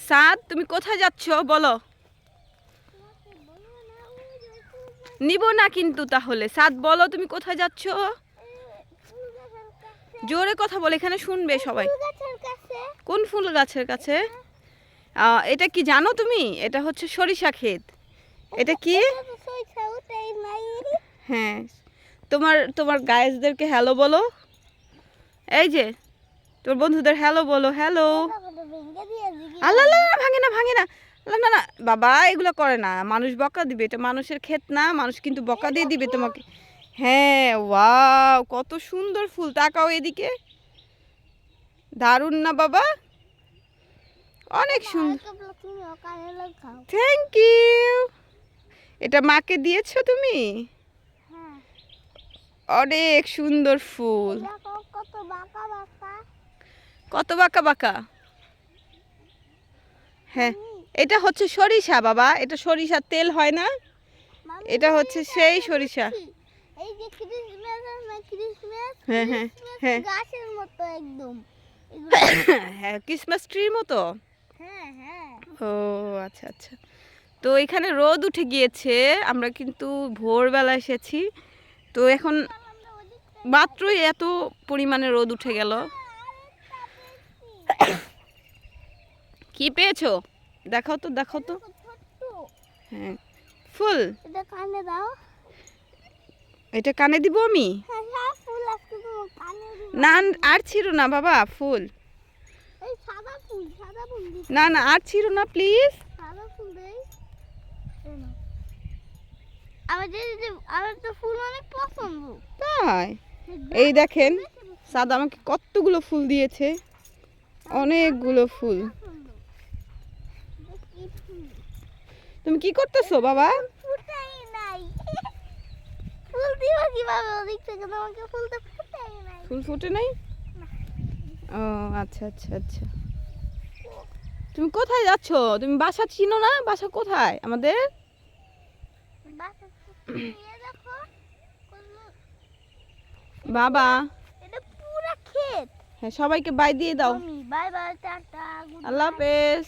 সাদ তুমি কোথায় যাচ্ছ বলো? নিব না কিন্তু তাহলে। সাদ বলো তুমি কোথায় যাচ্ছ? জোরে কথা বলে, এখানে শুনবে সবাই। কোন ফুল গাছের কাছে? এটা কি জানো তুমি? এটা হচ্ছে সরিষা ক্ষেত। এটা কি? হ্যাঁ, তোমার তোমার গায়েসদেরকে হ্যালো বলো। এই যে তোর বন্ধুদের হ্যালো বলো। হ্যালো। আল্লাহ, ভাঙে না ভাঙে না। না না না বাবা, এগুলো করে না, মানুষ বকা দিবে। এটা মানুষের ক্ষেত না, মানুষ কিন্তু বকা দিয়ে দিবে তোমাকে। হ্যাঁ, ওয়াও, কত সুন্দর ফুল, তাকাও এদিকে। দারুণ না বাবা? অনেক সুন্দর। Thank you. এটা মাকে দিয়েছো তুমি? অনেক সুন্দর ফুল। কত বাঁকা বাঁকা। হ্যাঁ, এটা হচ্ছে সরিষা বাবা। এটা সরিষার তেল হয় না? এটা হচ্ছে সেই সরিষা। হ্যাঁ হ্যাঁ হ্যাঁ, হ্যাঁ ক্রিসমাস ট্রির মতো। ও আচ্ছা আচ্ছা। তো এখানে রোদ উঠে গিয়েছে, আমরা কিন্তু ভোরবেলা এসেছি। তো এখন মাত্রই এত পরিমাণে রোদ উঠে গেল। কি পেয়েছো? দেখাও তো দেখাও তো। হ্যাঁ, ফুল। এটা কানে দিব আমি? না আর ছিড়ো না বাবা ফুল। না না আর ছিড়ো না প্লিজ। তাই? এই দেখেন সাদা আমাকে কতগুলো ফুল দিয়েছে, অনেকগুলো ফুল। তুমি কি করতেছো বাবা? ফুল ফুটে নাই? ও আচ্ছা আচ্ছা আচ্ছা। তুমি কোথায় যাচ্ছ? তুমি বাসা চিনো না? বাসা কোথায় আমাদের? বাবা, হ্যাঁ সবাইকে বাই দিয়ে দাও। বাই বাই, টাটা, আল্লাহ হাফেজ।